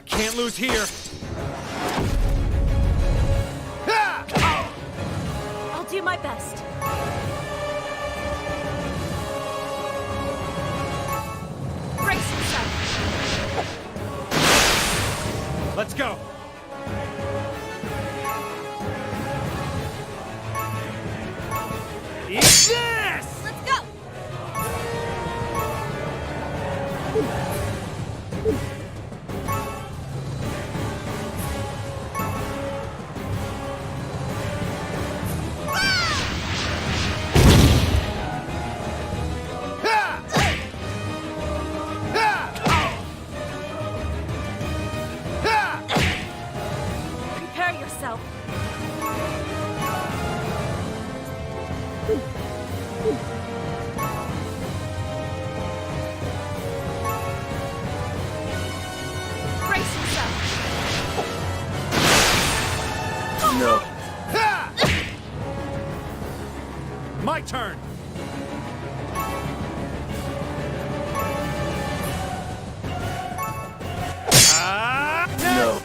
I can't lose here. I'll do my best. Brace yourself. Let's go. Eat this! Let's go. Prepare yourself. Brace yourself. No. My turn. No.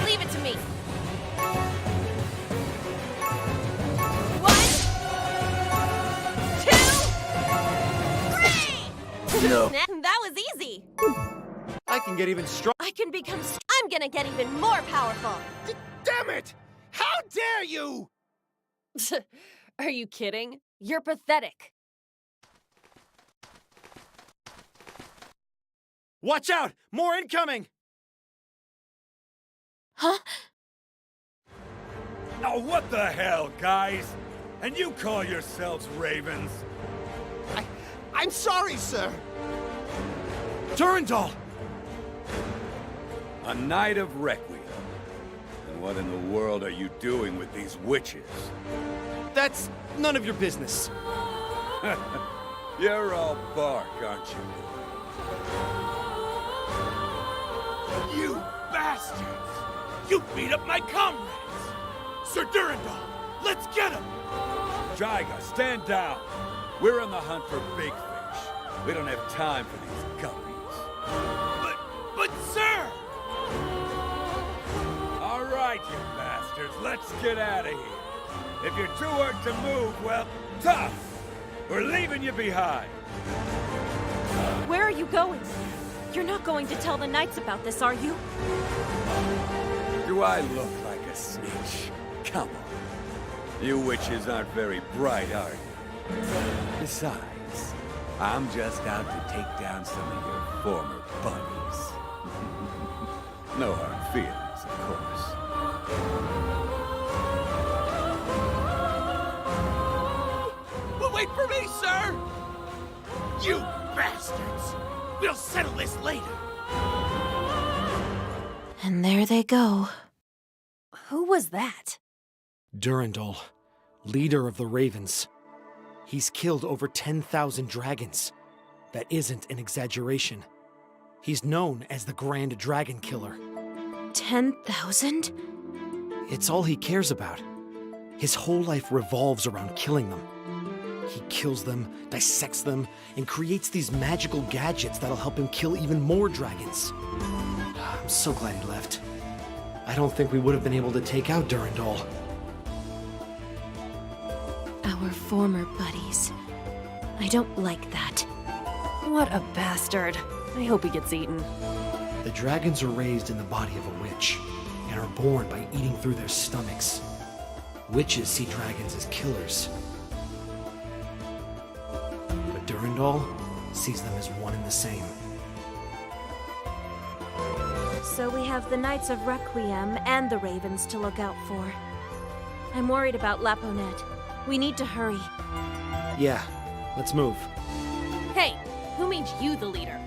Leave it to me. 1, 2, 3. No. That was easy. I can get even stronger. I can become. I'm gonna get even more powerful. Damn it! How dare you! Are you kidding? You're pathetic. Watch out! More incoming! Huh? Oh, what the hell, guys? And you call yourselves ravens? I'm sorry, sir. Durandal! A night of requiem. And what in the world are you doing with these witches? That's none of your business. You're all bark, aren't you? You bastards! You beat up my comrades! Sir Durandal, let's get him! Jaiga, stand down. We're on the hunt for big fish. We don't have time for these guppies. But sir! All right, you bastards, let's get out of here. If you're too hurt to move, well, tough! We're leaving you behind. Where are you going? You're not going to tell the knights about this, are you? Do I look like a snitch? Come on. You witches aren't very bright, are you? Besides, I'm just out to take down some of your former buddies. No hard feelings, of course. Well, wait for me, sir! You bastards! We'll settle this later. And there they go. Who was that? Durandal, leader of the Ravens. He's killed over 10,000 dragons. That isn't an exaggeration. He's known as the Grand Dragon Killer. 10,000? It's all he cares about. His whole life revolves around killing them. He kills them, dissects them, and creates these magical gadgets that'll help him kill even more dragons. I'm so glad he left. I don't think we would have been able to take out Durandal. Our former buddies. I don't like that. What a bastard. I hope he gets eaten. The dragons are raised in the body of a witch, and are born by eating through their stomachs. Witches see dragons as killers. But Durandal sees them as one and the same. So we have the Knights of Requiem and the Ravens to look out for. I'm worried about Laponet. We need to hurry. Yeah, let's move. Hey, who made you the leader?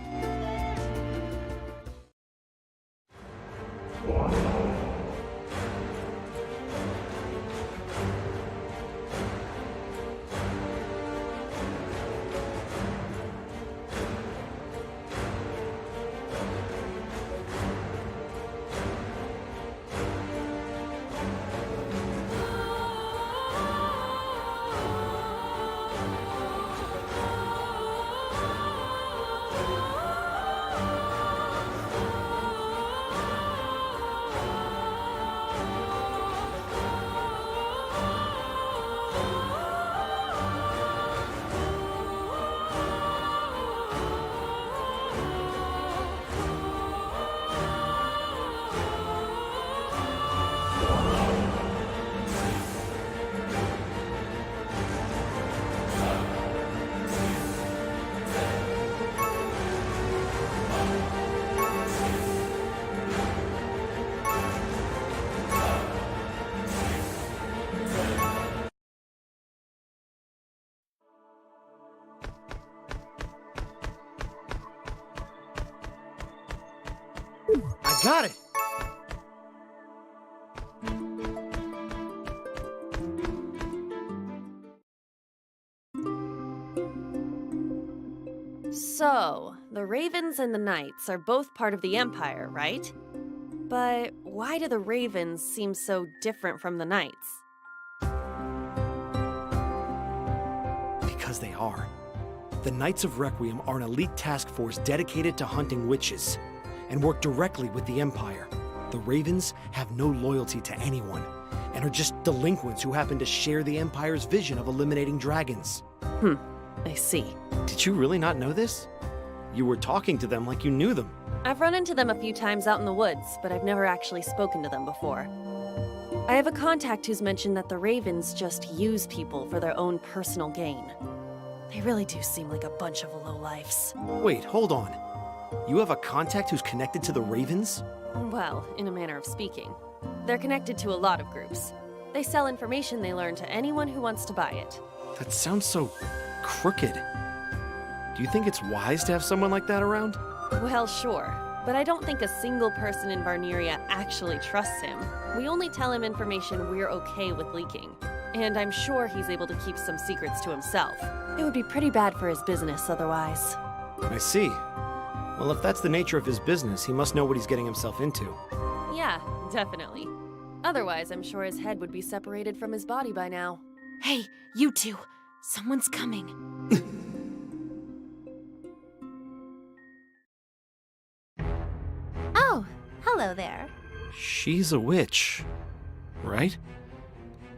I got it! So, the Ravens and the Knights are both part of the Empire, right? But why do the Ravens seem so different from the Knights? Because they are. The Knights of Requiem are an elite task force dedicated to hunting witches, and work directly with the Empire. The Ravens have no loyalty to anyone, and are just delinquents who happen to share the Empire's vision of eliminating dragons. I see. Did you really not know this? You were talking to them like you knew them. I've run into them a few times out in the woods, but I've never actually spoken to them before. I have a contact who's mentioned that the Ravens just use people for their own personal gain. They really do seem like a bunch of lowlifes. Wait, hold on. You have a contact who's connected to the Ravens? Well, in a manner of speaking. They're connected to a lot of groups. They sell information they learn to anyone who wants to buy it. That sounds so crooked. Do you think it's wise to have someone like that around? Well, sure. But I don't think a single person in Varniria actually trusts him. We only tell him information we're okay with leaking. And I'm sure he's able to keep some secrets to himself. It would be pretty bad for his business otherwise. I see. Well, if that's the nature of his business, he must know what he's getting himself into. Yeah, definitely. Otherwise, I'm sure his head would be separated from his body by now. Hey, you two. Someone's coming. Oh, hello there. She's a witch, right?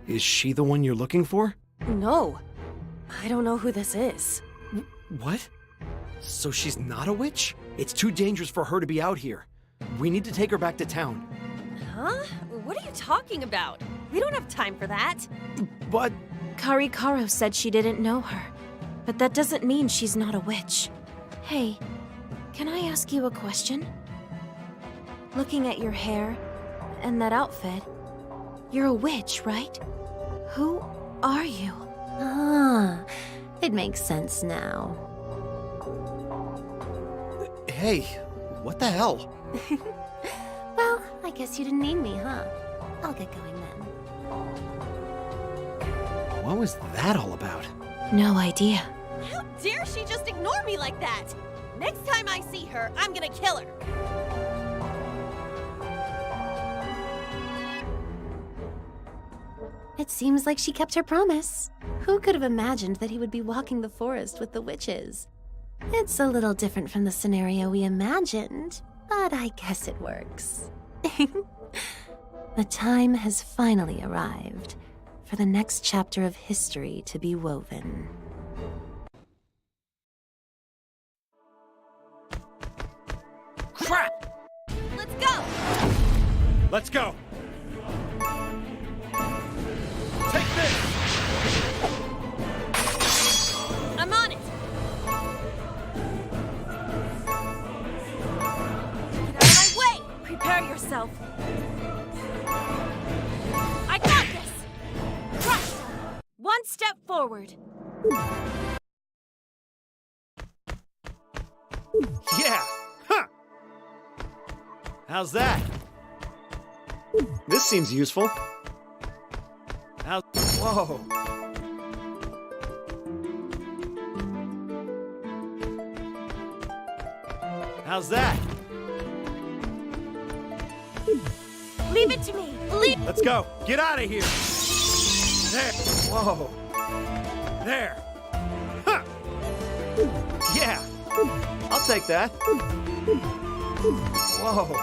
Is she the one you're looking for? No. I don't know who this is. What? So she's not a witch? It's too dangerous for her to be out here. We need to take her back to town. Huh? What are you talking about? We don't have time for that. But... Karikaro said she didn't know her, but that doesn't mean she's not a witch. Hey, can I ask you a question? Looking at your hair and that outfit, you're a witch, right? Who are you? Ah, it makes sense now. Hey, what the hell? Well, I guess you didn't need me, huh? I'll get going then. What was that all about? No idea. How dare she just ignore me like that? Next time I see her, I'm gonna kill her. It seems like she kept her promise. Who could have imagined that he would be walking the forest with the witches? It's a little different from the scenario we imagined, but I guess it works. The time has finally arrived for the next chapter of history to be woven. Crap! Let's go! Let's go! Take this! I'm on it! Get out of my way! Prepare yourself. I got this! Right! One step forward. Yeah! Huh! How's that? This seems useful. Whoa! How's that? Leave it to me! Leave. Let's go! Get out of here! There! Whoa! There! Huh! Yeah! I'll take that! Whoa!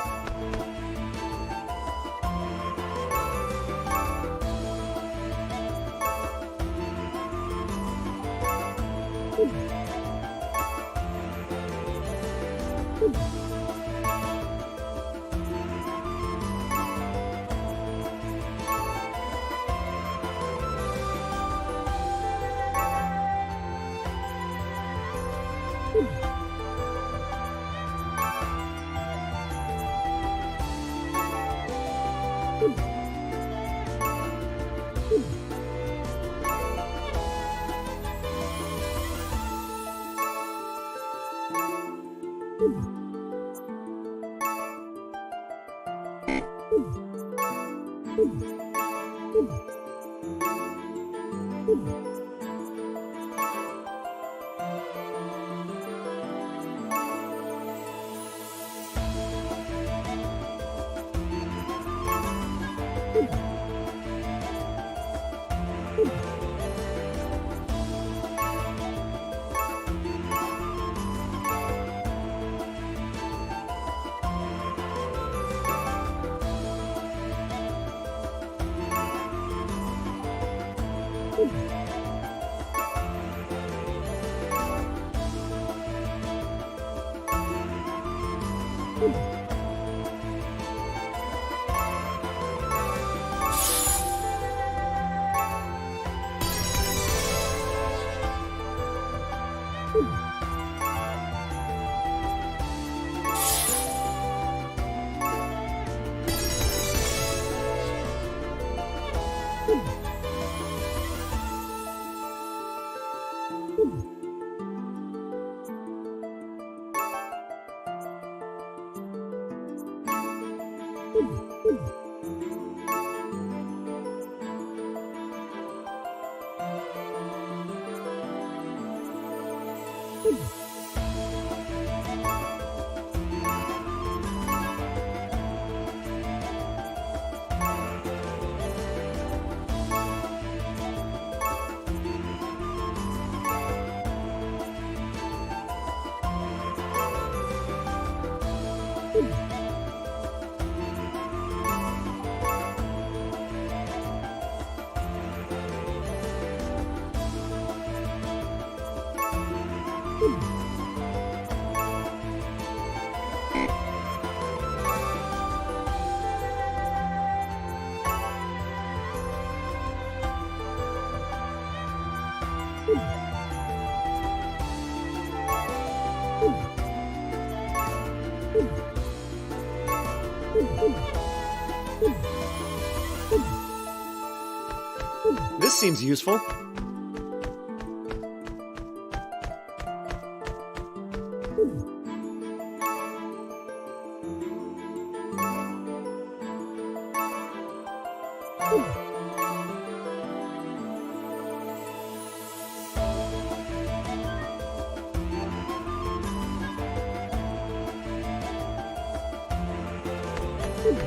This seems useful.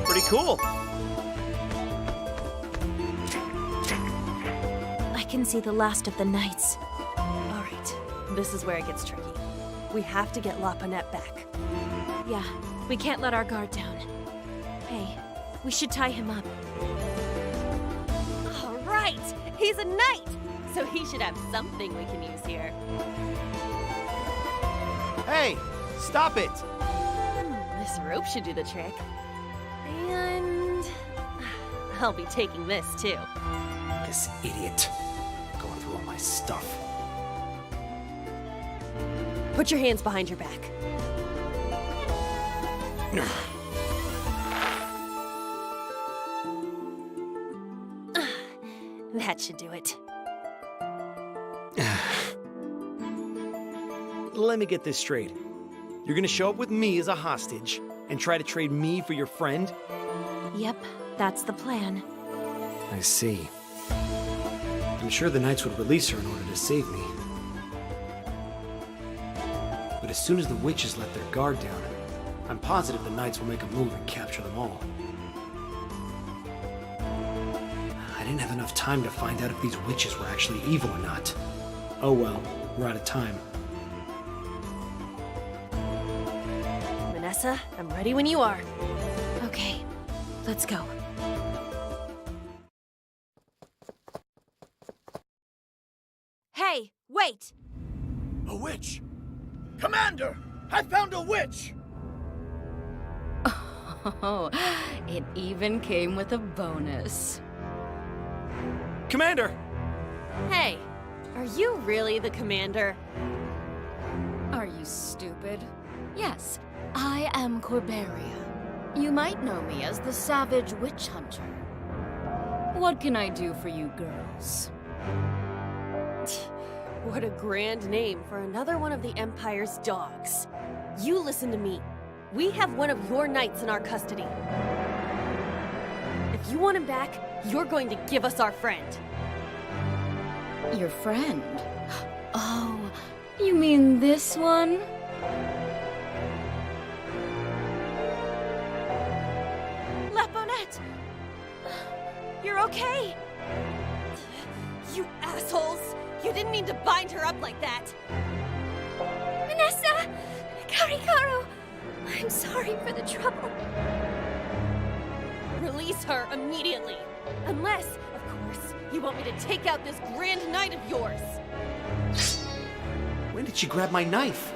Pretty cool. I can see the last of the knights. All right, this is where it gets tricky. We have to get La Panette back. Yeah, we can't let our guard down. Hey, we should tie him up. All right, he's a knight, so he should have something we can use here. Hey, stop it! This rope should do the trick. And I'll be taking this too. This idiot. Going through all my stuff. Put your hands behind your back. That should do it. Let me get this straight. You're gonna show up with me as a hostage and try to trade me for your friend? Yep, that's the plan. I see. I'm sure the knights would release her in order to save me. But as soon as the witches let their guard down, I'm positive the knights will make a move and capture them all. I didn't have enough time to find out if these witches were actually evil or not. Oh well, we're out of time. Vanessa, I'm ready when you are. Okay, let's go. Hey, wait! A witch! Commander! I found a witch! Oh, it even came with a bonus. Commander! Hey, are you really the commander? Are you stupid? Yes, I am Corberia. You might know me as the Savage Witch Hunter. What can I do for you girls? What a grand name for another one of the Empire's dogs. You listen to me. We have one of your knights in our custody. If If you want him back, you're going to give us our friend. Your friend? Oh, you mean this one? Leponette! You're okay? You assholes! You didn't mean to bind her up like that! Vanessa! Karikaru! I'm sorry for the trouble. Release her immediately! Unless, of course, you want me to take out this grand knight of yours! When did she grab my knife?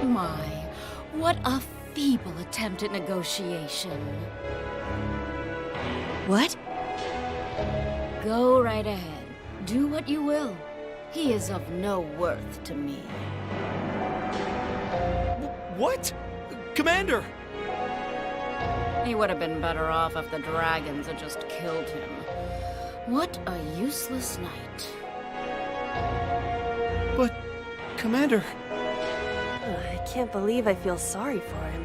My, what a feeble attempt at negotiation. What? Go right ahead. Do what you will. He is of no worth to me. What? Commander! He would have been better off if the dragons had just killed him. What a useless knight. But, Commander... I can't believe I feel sorry for him.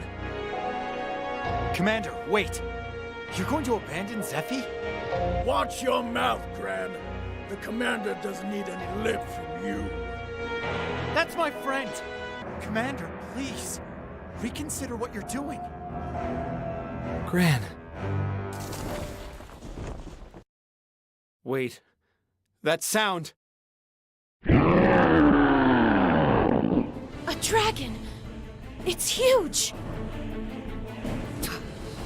Commander, wait! You're going to abandon Zephy? Watch your mouth, Gran. The commander doesn't need any lip from you. That's my friend! Commander, please, reconsider what you're doing. Gran... Wait. That sound... A dragon! It's huge!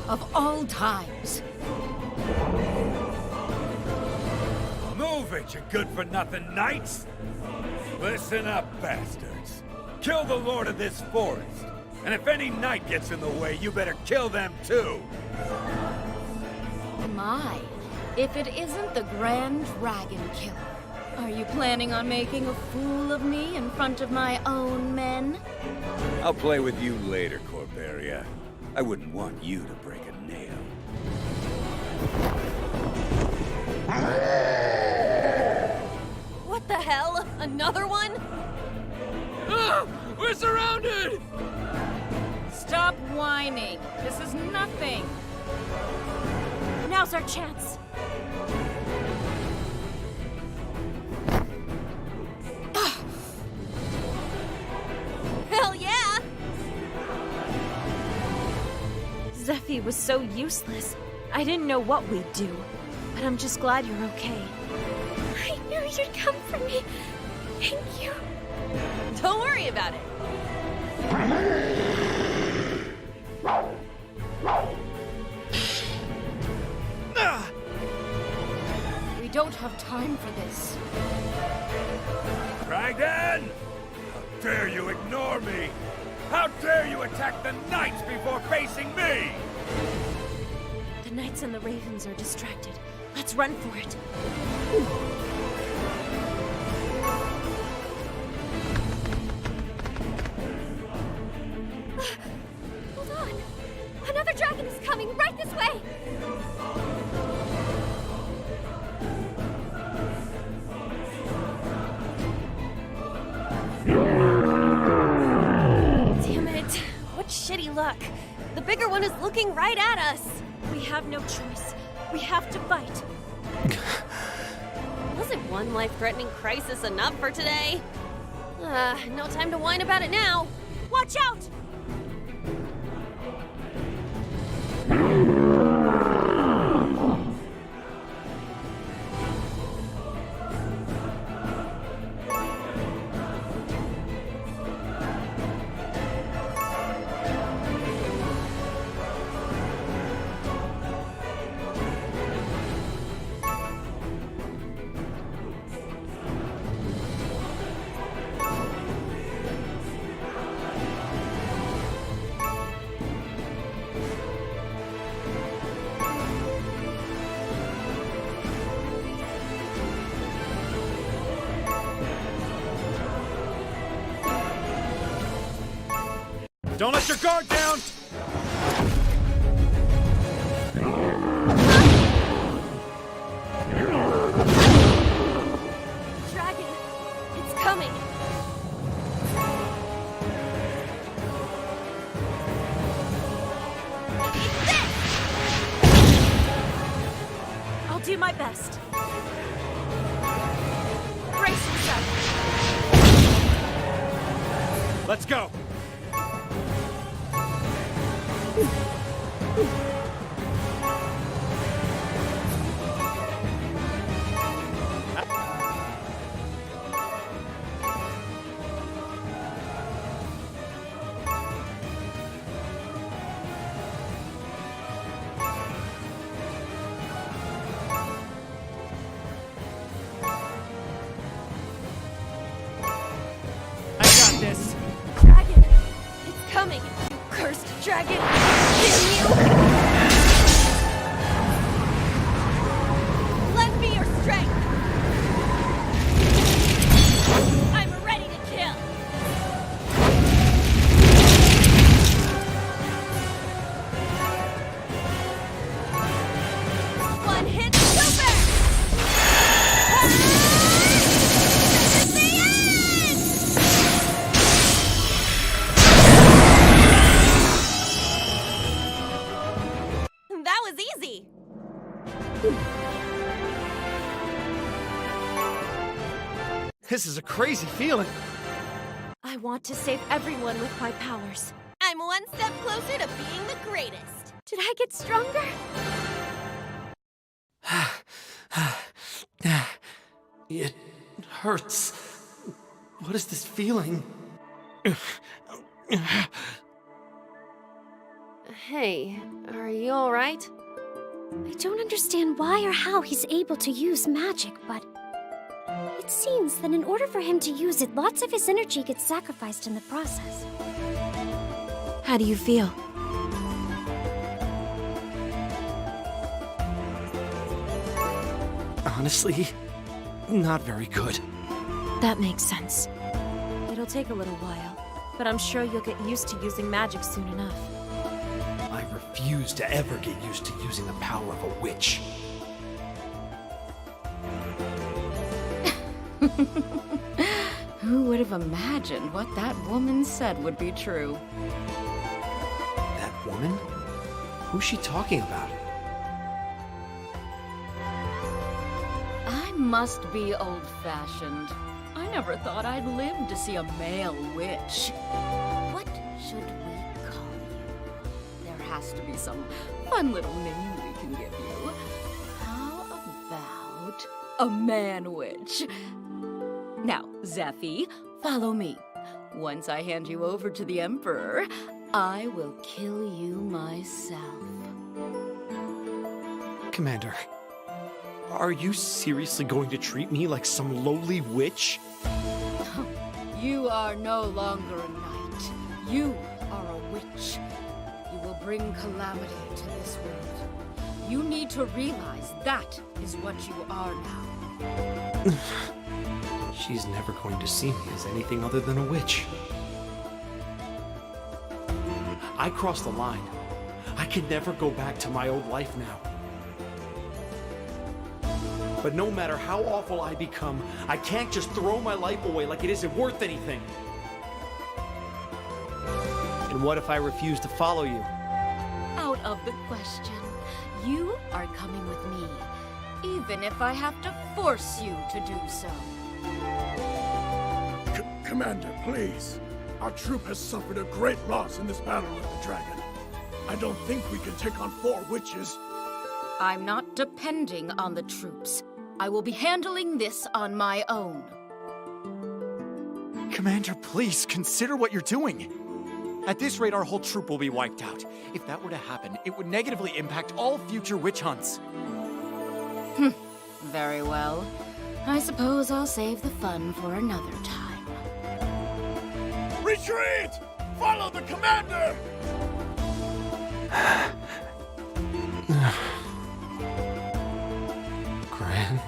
Of all times. Move it, you good-for-nothing knights! Listen up, bastards. Kill the lord of this forest. And if any knight gets in the way, you better kill them too! My, if it isn't the Grand Dragon Killer. Are you planning on making a fool of me in front of my own men? I'll play with you later, Corberia. I wouldn't want you to break a nail. What the hell? Another one? Ah! We're surrounded! Stop whining. This is nothing. Now's our chance. Hell yeah! Zephy was so useless. I didn't know what we'd do. But I'm just glad you're okay. I knew you'd come for me. Thank you. Don't worry about it. We don't have time for this. Dragon! How dare you ignore me? How dare you attack the knights before facing me? The knights and the ravens are distracted. Let's run for it. Hold on! Another dragon is coming right this way! Damn it. What shitty luck. The bigger one is looking right at us. We have no choice. We have to fight. Wasn't one life-threatening crisis enough for today? No time to whine about it now. Watch out! Don't let your guard down! Dragon, it's coming. do my best. Brace yourself. Let's go! This. Dragon! It's coming! You cursed dragon! Damn you! Lend me your strength! I'm ready to kill! One hit super! This is the end! That was easy! This is a crazy feeling. I want to save everyone with my powers. I'm one step closer to being the greatest. Did I get stronger? It hurts. What is this feeling? Hey, are you alright? I don't understand why or how he's able to use magic, but it seems that in order for him to use it, lots of his energy gets sacrificed in the process. How do you feel? Honestly, not very good. That makes sense. It'll take a little while, but I'm sure you'll get used to using magic soon enough. I refuse to ever get used to using the power of a witch. Who would have imagined what that woman said would be true? That woman? Who's she talking about? I must be old-fashioned. I never thought I'd live to see a male witch. What should we call you? There has to be some fun little name we can give you. How about a man-witch? Now, Zephy, follow me. Once I hand you over to the Emperor, I will kill you myself. Commander, are you seriously going to treat me like some lowly witch? You are no longer a knight. You are a witch. You will bring calamity to this world. You need to realize that is what you are now. She's never going to see me as anything other than a witch. I crossed the line. I can never go back to my old life now. But no matter how awful I become, I can't just throw my life away like it isn't worth anything. And what if I refuse to follow you? Out of the question. You are coming with me, even if I have to force you to do so. Commander, please. Our troop has suffered a great loss in this battle with the dragon. I don't think we can take on 4 witches. I'm not depending on the troops. I will be handling this on my own. Commander, please consider what you're doing. At this rate, our whole troop will be wiped out. If that were to happen, it would negatively impact all future witch hunts. Very well. I suppose I'll save the fun for another time. Retreat! Follow the commander! Gran?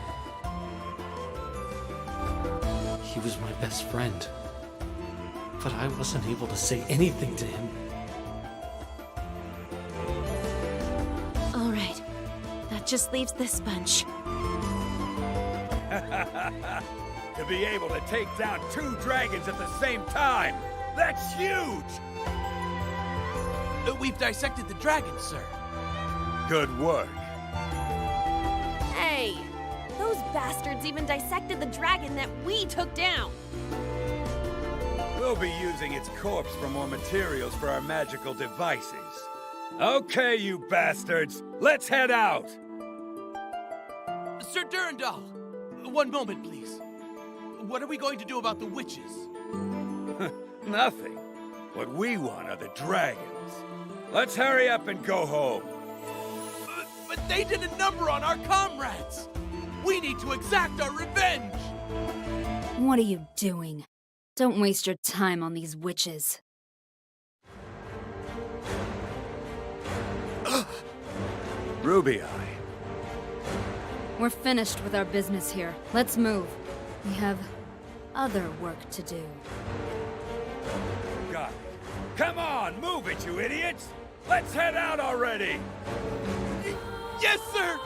He was my best friend. But I wasn't able to say anything to him. All right. That just leaves this bunch. To be able to take down 2 dragons at the same time! That's huge! We've dissected the dragon, sir. Good work. Hey, Those bastards even dissected the dragon that we took down! We'll be using its corpse for more materials for our magical devices. Okay, you bastards, let's head out! Sir Durandal! One moment, please. What are we going to do about the witches? Nothing. What we want are the dragons. Let's hurry up and go home. But they did a number on our comrades! We need to exact our revenge! What are you doing? Don't waste your time on these witches. Ruby Eye. We're finished with our business here. Let's move. We have other work to do. Got it. Come on, move it, you idiots! Let's head out already! Yes, sir!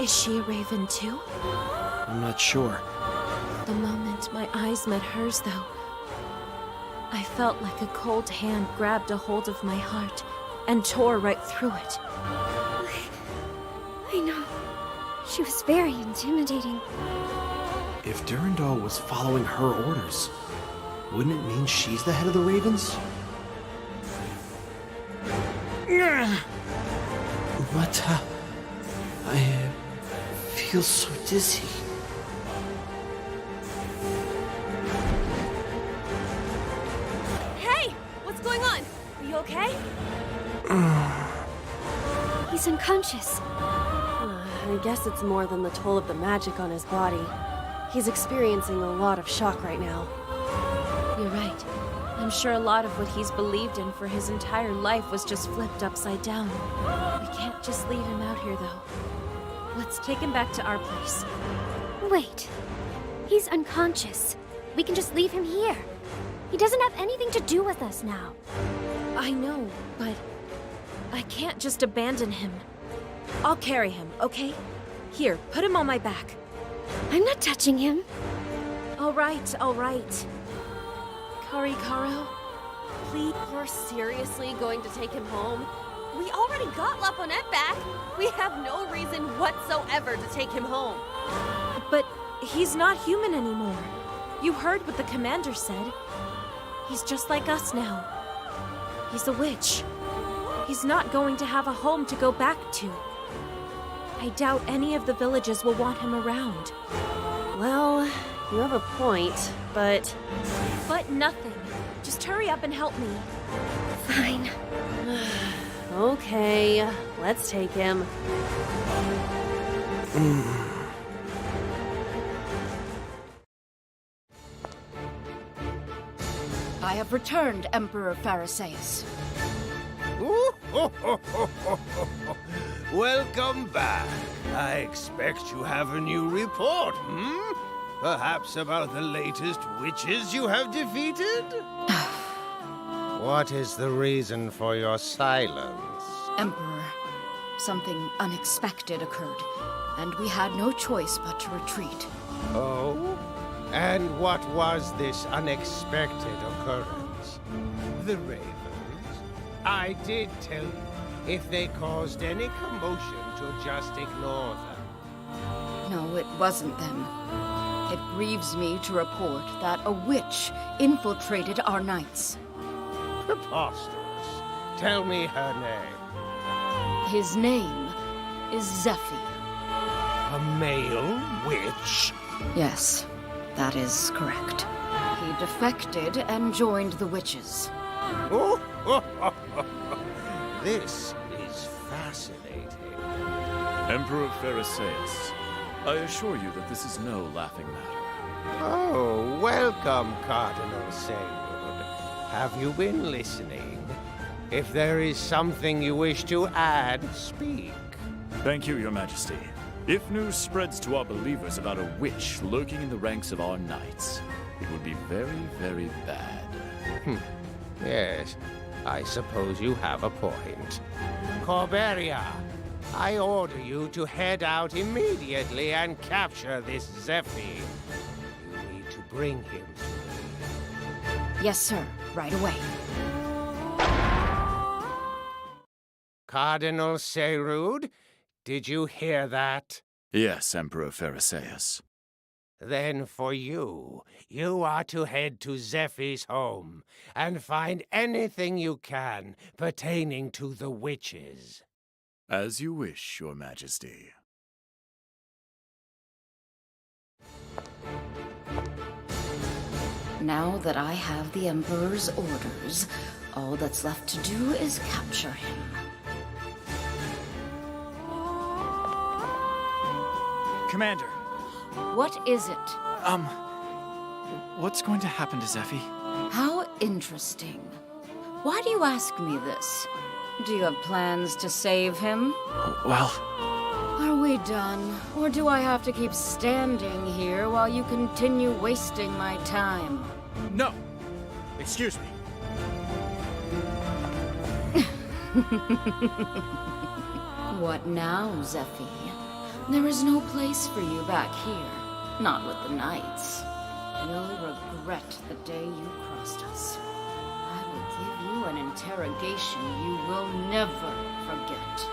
Is she a raven too? I'm not sure. The moment my eyes met hers, though, I felt like a cold hand grabbed a hold of my heart and tore right through it. I know. She was very intimidating. If Durandal was following her orders, wouldn't it mean she's the head of the Ravens? But, I feel so dizzy. Hey! What's going on? Are you okay? He's unconscious. I guess it's more than the toll of the magic on his body. He's experiencing a lot of shock right now. You're right. I'm sure a lot of what he's believed in for his entire life was just flipped upside down. We can't just leave him out here, though. Let's take him back to our place. Wait. He's unconscious. We can just leave him here. He doesn't have anything to do with us now. I know, but I can't just abandon him. I'll carry him, okay? Here, put him on my back. I'm not touching him. All right, all right. Karikaro, please. You're seriously going to take him home? We already got Laponet back. We have no reason whatsoever to take him home. But he's not human anymore. You heard what the commander said. He's just like us now. He's a witch. He's not going to have a home to go back to. I doubt any of the villages will want him around. Well, you have a point, but... But nothing. Just hurry up and help me. Fine. Okay, let's take him. I have returned, Emperor Pharisaeus. Welcome back. I expect you have a new report, Perhaps about the latest witches you have defeated? What is the reason for your silence? Emperor, something unexpected occurred, and we had no choice but to retreat. Oh? And what was this unexpected occurrence? The ravens? I did tell you, if they caused any commotion, to just ignore them. No, it wasn't them. It grieves me to report that a witch infiltrated our knights. Preposterous. Tell me her name. His name is Zephy. A male witch? Yes, that is correct. He defected and joined the witches. Oh, this is fascinating. Emperor Pharisaeus, I assure you that this is no laughing matter. Oh, welcome, Cardinal Saywood. Have you been listening? If there is something you wish to add, speak. Thank you, Your Majesty. If news spreads to our believers about a witch lurking in the ranks of our knights, it would be very, very bad. Yes, I suppose you have a point. Corberia, I order you to head out immediately and capture this Zephy. You need to bring him to me. Yes, sir. Right away. Cardinal Serud, did you hear that? Yes, Emperor Pharisaeus. Then for you are to head to Zephy's home and find anything you can pertaining to the witches. As you wish, Your Majesty. Now that I have the Emperor's orders, all that's left to do is capture him. Commander, What is it? what's going to happen to Zephy? How interesting. Why do you ask me this? Do you have plans to save him? Well, Are we done? Or do I have to keep standing here while you continue wasting my time? no. Excuse me. What now, Zephy? There is no place for you back here. Not with the knights. You'll regret the day you crossed us. I will give you an interrogation you will never forget.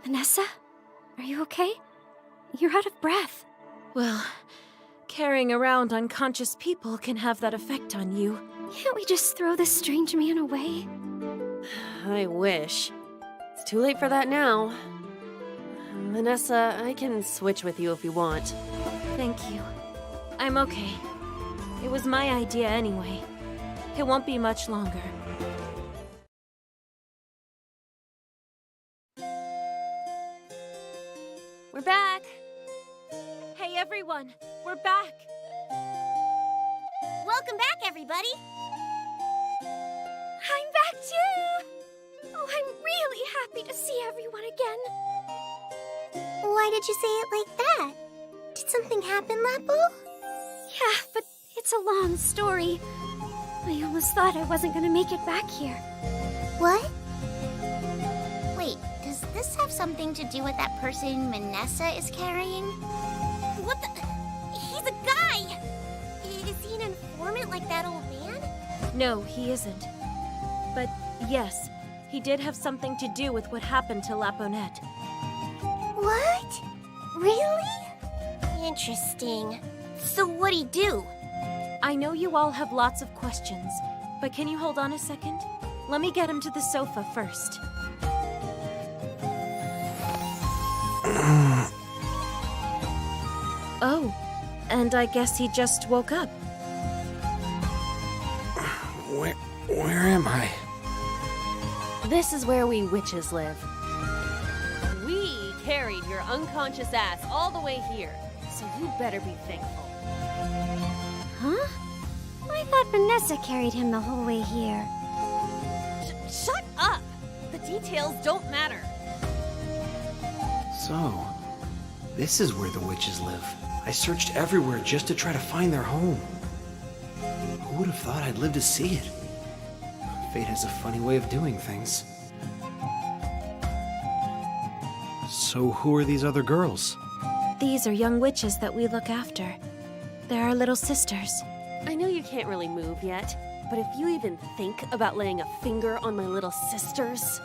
Vanessa? Are you okay? You're out of breath. Well, carrying around unconscious people can have that effect on you. Can't we just throw this strange man away? I wish. It's too late for that now. Vanessa, I can switch with you if you want. Thank you. I'm okay. It was my idea anyway. It won't be much longer. We're back! Hey everyone, we're back! Welcome back, everybody! I'm back too! Oh, I'm really happy to see everyone again. Why did you say it like that? Did something happen, Lapo? Yeah, but it's a long story. I almost thought I wasn't gonna make it back here. What? Wait, does this have something to do with that person Manessa is carrying? What the? He's a guy! Is he an informant like that old man? No, he isn't. But yes, he did have something to do with what happened to Laponette. What? Really? Interesting. So what'd he do? I know you all have lots of questions, but can you hold on a second? Let me get him to the sofa first. Oh, and I guess he just woke up. Where am I? This is where we witches live. We carried your unconscious ass all the way here, so you better be thankful. Huh? I thought Vanessa carried him the whole way here. Shut up! The details don't matter. So, this is where the witches live. I searched everywhere just to try to find their home. Who would have thought I'd live to see it? Fate has a funny way of doing things. So who are these other girls? These are young witches that we look after. They're our little sisters. I know you can't really move yet, but if you even think about laying a finger on my little sisters...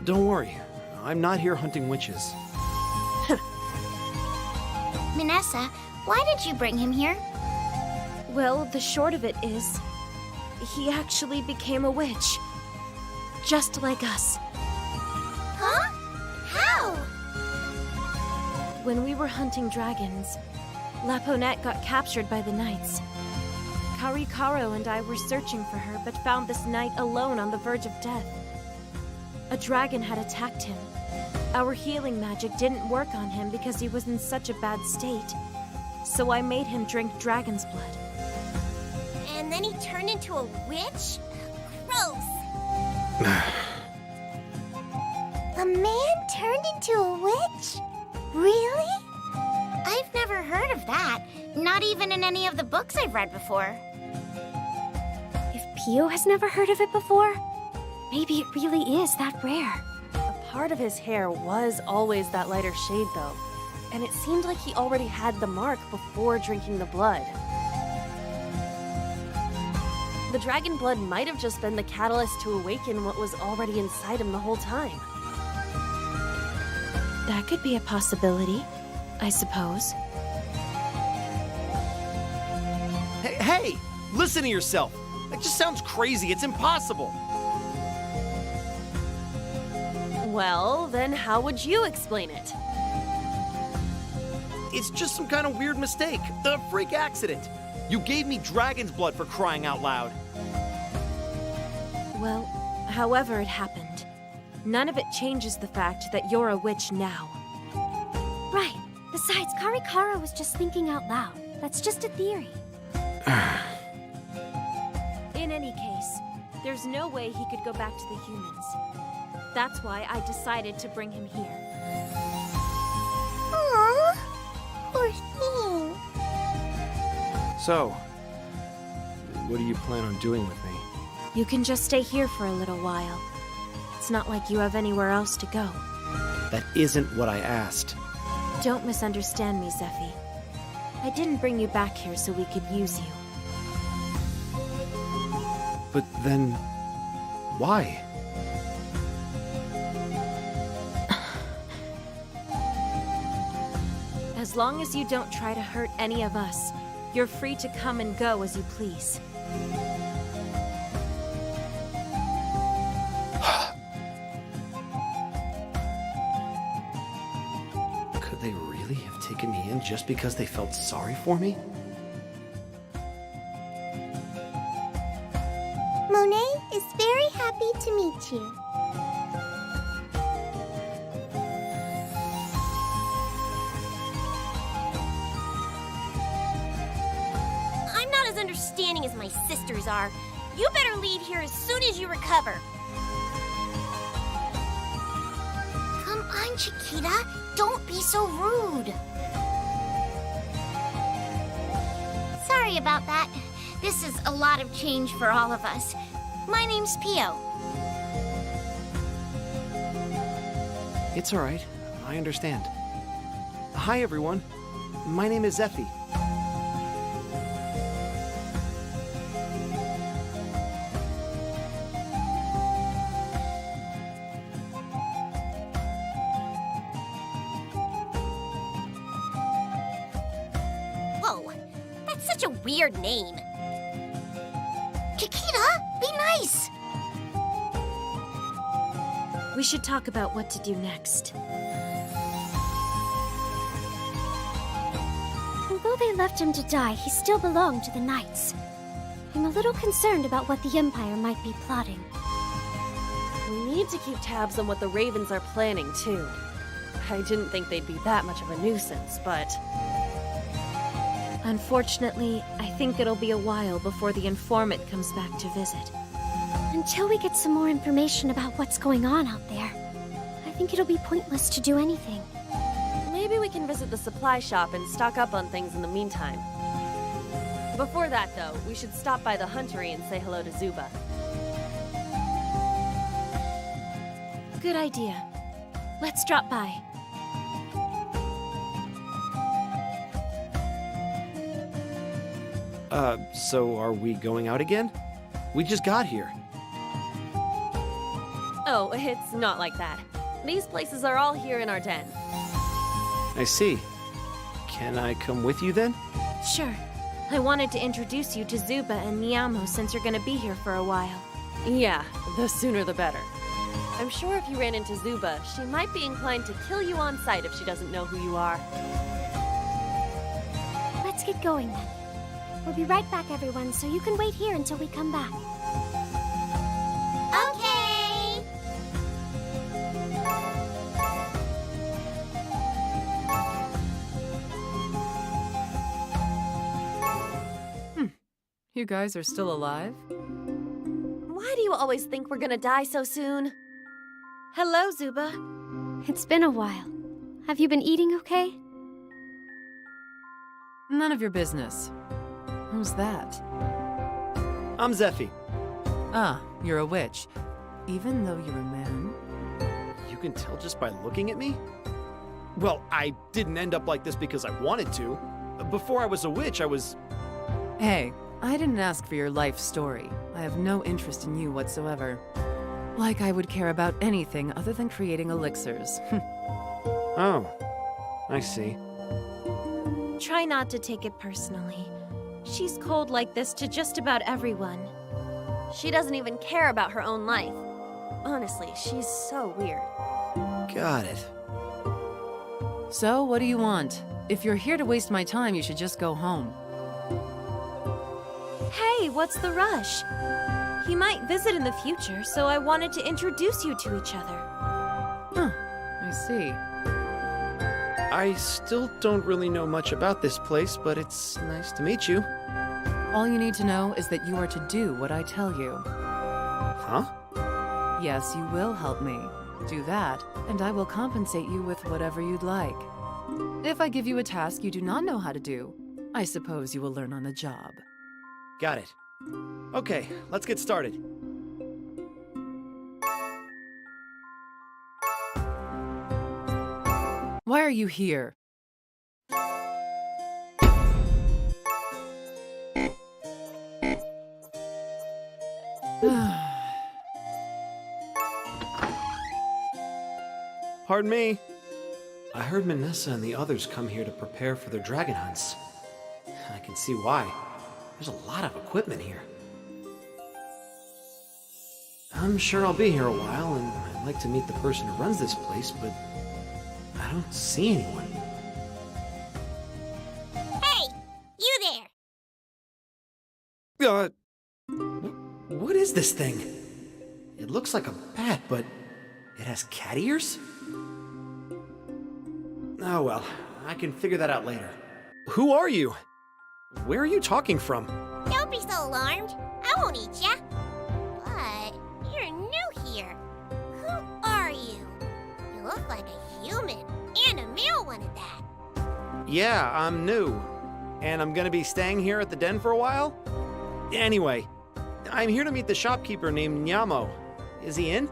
Don't worry, I'm not here hunting witches. Manessa, why did you bring him here? Well, the short of it is, he actually became a witch. Just like us. Huh? How? When we were hunting dragons, Laponette got captured by the knights. Karikaro and I were searching for her, but found this knight alone on the verge of death. A dragon had attacked him. Our healing magic didn't work on him because he was in such a bad state. So I made him drink dragon's blood. And then he turned into a witch? Gross. A man turned into a witch? Really? I've never heard of that. Not even in any of the books I've read before. Pio has never heard of it before? Maybe it really is that rare. A part of his hair was always that lighter shade, though. And it seemed like he already had the mark before drinking the blood. The dragon blood might have just been the catalyst to awaken what was already inside him the whole time. That could be a possibility, I suppose. Hey! Listen to yourself! That just sounds crazy. It's impossible. Well, then how would you explain it? It's just some kind of weird mistake. A freak accident. You gave me dragon's blood for crying out loud. Well, however it happened, none of it changes the fact that you're a witch now. Right. Besides, Karikara was just thinking out loud. That's just a theory. In any case, there's no way he could go back to the humans. That's why I decided to bring him here. Aww. Poor thing. So, what do you plan on doing with me? You can just stay here for a little while. It's not like you have anywhere else to go. That isn't what I asked. Don't misunderstand me, Zephy. I didn't bring you back here so we could use you. But then, why? As long as you don't try to hurt any of us, you're free to come and go as you please. Could they really have taken me in just because they felt sorry for me? Monet is very happy to meet you. I'm not as understanding as my sisters are. You better leave here as soon as you recover. Come on, Chiquita. Don't be so rude. Sorry about that. This is a lot of change for all of us. My name's Pio. It's all right. I understand. Hi, everyone. My name is Zephy. Whoa, that's such a weird name. Chiquita, be nice. We should talk about what to do next. Although they left him to die, he still belonged to the Knights. I'm a little concerned about what the Empire might be plotting. We need to keep tabs on what the Ravens are planning, too. I didn't think they'd be that much of a nuisance, but... Unfortunately, I think it'll be a while before the informant comes back to visit. Until we get some more information about what's going on out there, I think it'll be pointless to do anything. Maybe we can visit the supply shop and stock up on things in the meantime. Before that, though, we should stop by the huntery and say hello to Zuba. Good idea. Let's drop by. So are we going out again? We just got here. Oh, it's not like that. These places are all here in our den. I see. Can I come with you then? Sure. I wanted to introduce you to Zuba and Niamo since you're gonna be here for a while. Yeah, the sooner the better. I'm sure if you ran into Zuba, she might be inclined to kill you on sight if she doesn't know who you are. Let's get going then. We'll be right back, everyone, so you can wait here until we come back. Okay. You guys are still alive? Why do you always think we're gonna die so soon? Hello, Zuba. It's been a while. Have you been eating okay? None of your business. Who's that? I'm Zephy. Ah, you're a witch. Even though you're a man? You can tell just by looking at me? Well, I didn't end up like this because I wanted to. Before I was a witch, I was... Hey, I didn't ask for your life story. I have no interest in you whatsoever. Like I would care about anything other than creating elixirs. Oh, I see. Try not to take it personally. She's cold like this to just about everyone. She doesn't even care about her own life. Honestly, she's so weird. Got it. So, what do you want? If you're here to waste my time, you should just go home. Hey, what's the rush? He might visit in the future, so I wanted to introduce you to each other. Huh, I see. I still don't really know much about this place, but it's nice to meet you. All you need to know is that you are to do what I tell you. Huh? Yes, you will help me. Do that, and I will compensate you with whatever you'd like. If I give you a task you do not know how to do, I suppose you will learn on the job. Got it. Okay, let's get started. Why are you here? Pardon me. I heard Manessa and the others come here to prepare for their dragon hunts. I can see why. There's a lot of equipment here. I'm sure I'll be here a while, and I'd like to meet the person who runs this place, but I don't see anyone. Hey! You there! What is this thing? It looks like a bat, but it has cat ears? Oh well, I can figure that out later. Who are you? Where are you talking from? Don't be so alarmed. I won't eat ya. But you're new here. Who are you? You look like a human, and a male one at that. Yeah, I'm new. And I'm gonna be staying here at the den for a while? Anyway, I'm here to meet the shopkeeper named Nyamo. Is he in?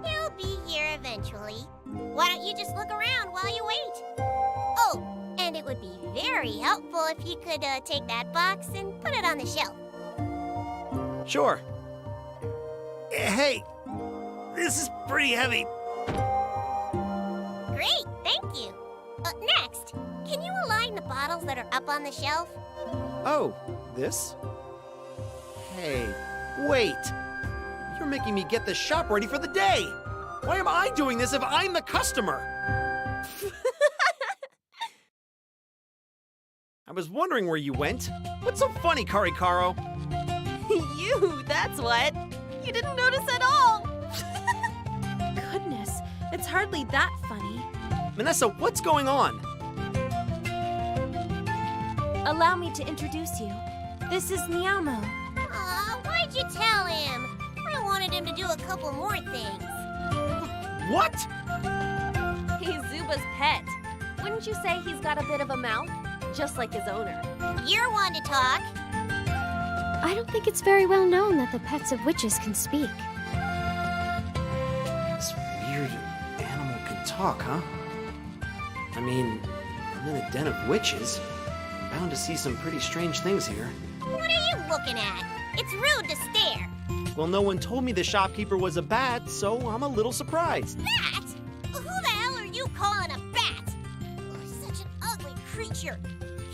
He'll be here eventually. Why don't you just look around while you wait? Oh, and it would be very helpful if you could take that box and put it on the shelf. Sure. Hey, this is pretty heavy. Great, thank you. Next, can you align the bottles that are up on the shelf? Oh, this? Hey, wait. You're making me get the shop ready for the day. Why am I doing this if I'm the customer? I was wondering where you went. What's so funny, Karikaro? You, that's what. You didn't notice at all. Goodness, it's hardly that funny. Manessa, what's going on? Allow me to introduce you. This is Nyamo. Aw, why'd you tell him? I wanted him to do a couple more things. What? He's Zuba's pet. Wouldn't you say he's got a bit of a mouth? Just like his owner. You're one to talk. I don't think it's very well known that the pets of witches can speak. This weird animal can talk, huh? I mean, I'm in a den of witches. I'm bound to see some pretty strange things here. What are you looking at? It's rude to stare. Well, no one told me the shopkeeper was a bat, so I'm a little surprised. Bat? Who the hell are you calling a bat? Oh, such an ugly creature.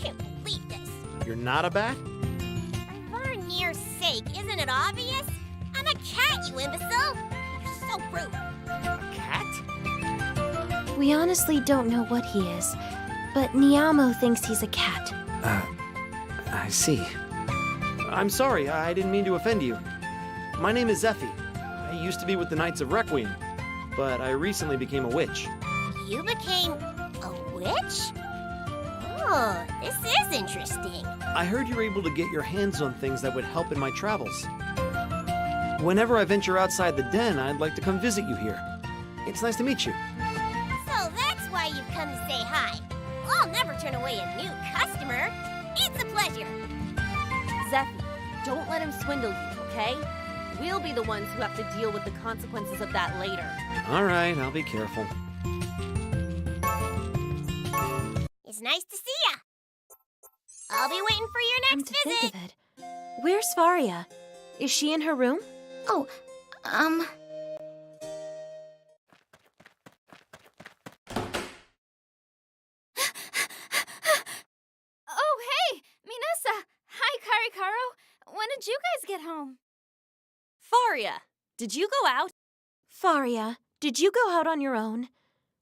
Can't believe this. You're not a bat? For Varnir's sake, isn't it obvious? I'm a cat, you imbecile. You're so rude. A cat? We honestly don't know what he is, but Nyamo thinks he's a cat. I see. I'm sorry, I didn't mean to offend you. My name is Zephy. I used to be with the Knights of Requiem, but I recently became a witch. You became a witch? Oh, this is interesting. I heard you're able to get your hands on things that would help in my travels. Whenever I venture outside the den, I'd like to come visit you here. It's nice to meet you. So that's why you've come to say hi. I'll never turn away a new customer. It's a pleasure. Zephy, don't let him swindle you, okay? We'll be the ones who have to deal with the consequences of that later. All right, I'll be careful. It's nice to see ya. I'll be waiting for your Come next to visit. think of it, where's Varia? Is she in her room? Oh, Oh, hey! Minessa! Hi, Karikaro! When did you guys get home? Faria, did you go out? Faria, did you go out on your own?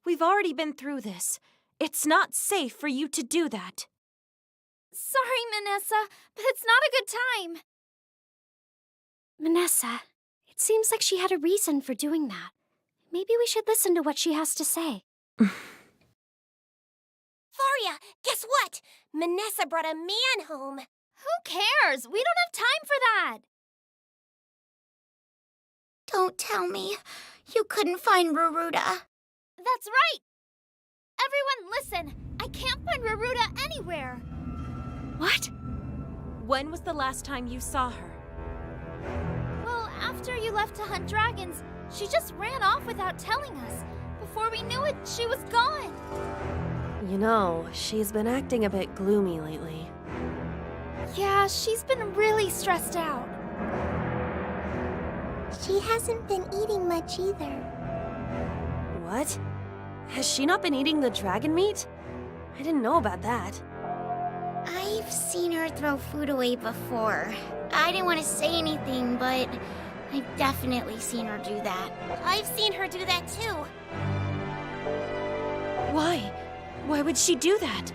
We've already been through this. It's not safe for you to do that. Sorry, Minessa, but it's not a good time. Minessa, it seems like she had a reason for doing that. Maybe we should listen to what she has to say. Faria, guess what? Manessa brought a man home. Who cares? We don't have time for that. Don't tell me. You couldn't find Ruruda. That's right! Everyone listen! I can't find Ruruda anywhere! What? When was the last time you saw her? Well, after you left to hunt dragons, she just ran off without telling us. Before we knew it, she was gone. You know, she's been acting a bit gloomy lately. Yeah, she's been really stressed out. She hasn't been eating much either. What? Has she not been eating the dragon meat? I didn't know about that. I've seen her throw food away before. I didn't want to say anything, but I've definitely seen her do that. I've seen her do that too. Why? Why would she do that?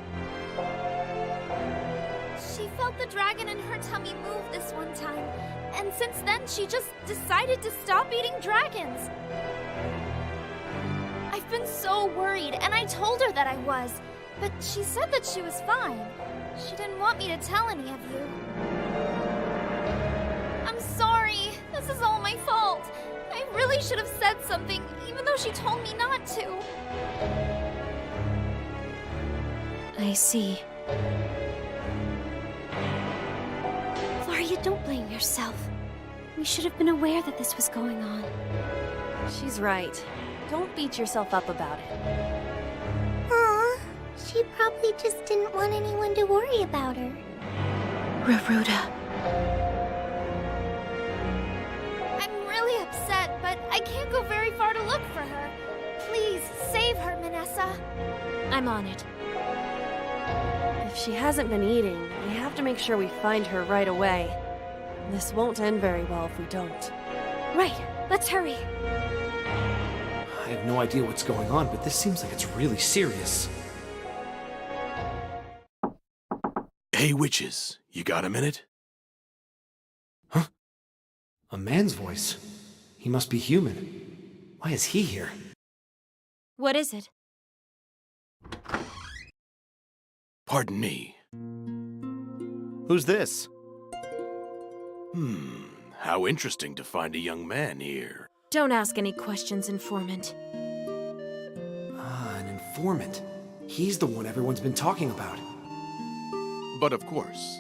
She felt the dragon in her tummy move this one time, and since then she just decided to stop eating dragons. I've been so worried, and I told her that I was, but she said that she was fine. She didn't want me to tell any of you. I'm sorry. This is all my fault. I really should have said something, even though she told me not to. I see. Varia, don't blame yourself. We should have been aware that this was going on. She's right. Don't beat yourself up about it. Aw, she probably just didn't want anyone to worry about her. Ruruda. I'm really upset, but I can't go very far to look for her. Please, save her, Manessa. I'm on it. If she hasn't been eating, we have to make sure we find her right away. This won't end very well if we don't. Right, let's hurry. I have no idea what's going on, but this seems like it's really serious. Hey, witches, you got a minute? Huh? A man's voice. He must be human. Why is he here? What is it? Pardon me. Who's this? How interesting to find a young man here. Don't ask any questions, informant. Ah, an informant. He's the one everyone's been talking about. But of course,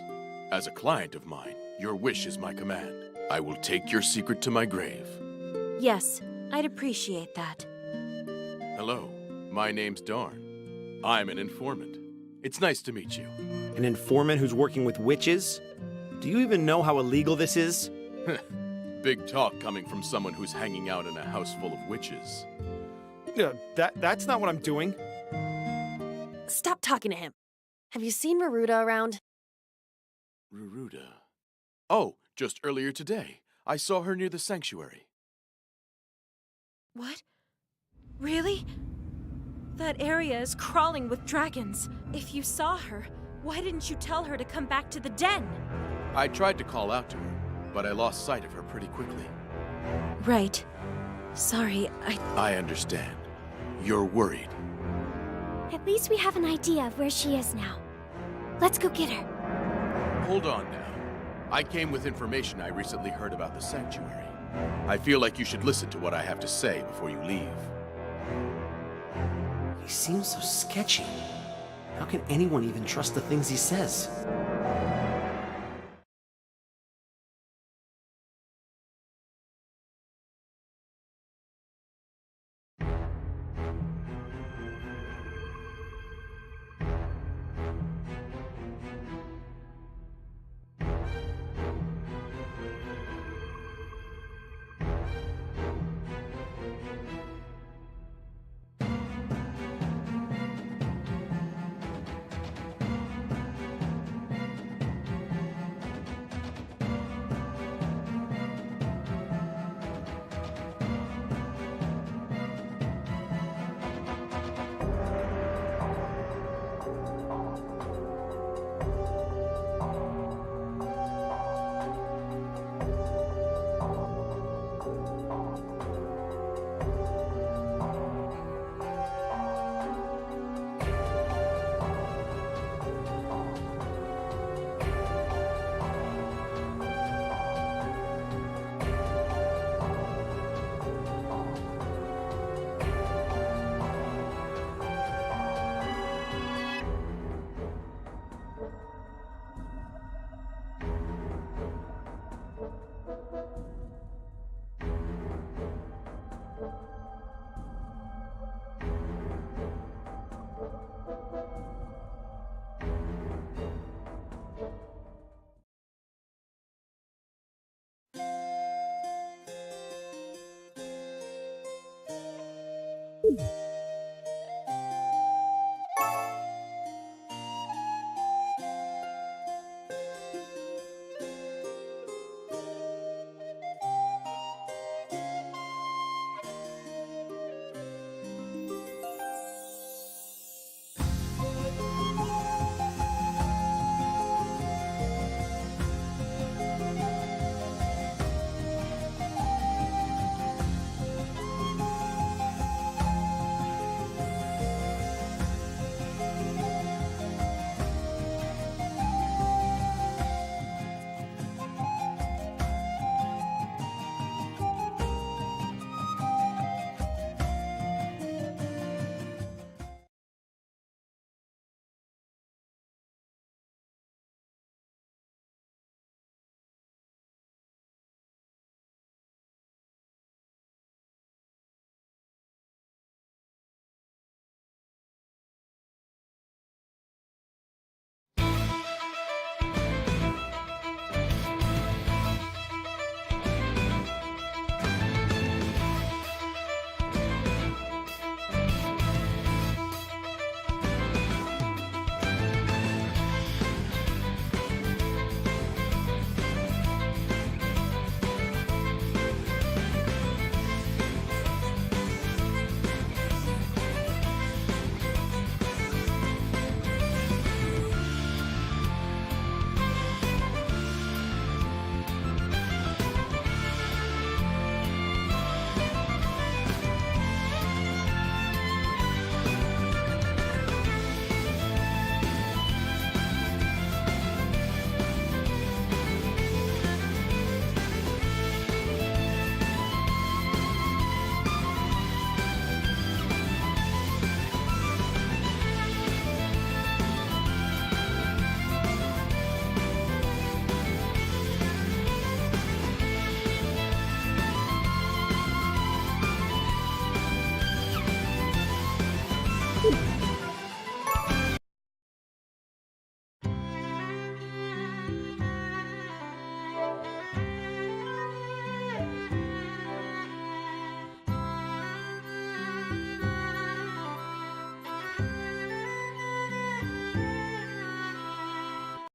as a client of mine, your wish is my command. I will take your secret to my grave. Yes, I'd appreciate that. Hello, my name's Darn. I'm an informant. It's nice to meet you. An informant who's working with witches? Do you even know how illegal this is? Big talk coming from someone who's hanging out in a house full of witches. That's not what I'm doing. Stop talking to him. Have you seen Ruruda around? Ruruda. Oh, just earlier today. I saw her near the sanctuary. What? Really? That area is crawling with dragons. If you saw her, why didn't you tell her to come back to the den? I tried to call out to her, but I lost sight of her pretty quickly. Right. Sorry, I understand. You're worried. At least we have an idea of where she is now. Let's go get her. Hold on now. I came with information I recently heard about the sanctuary. I feel like you should listen to what I have to say before you leave. He seems so sketchy. How can anyone even trust the things he says? you.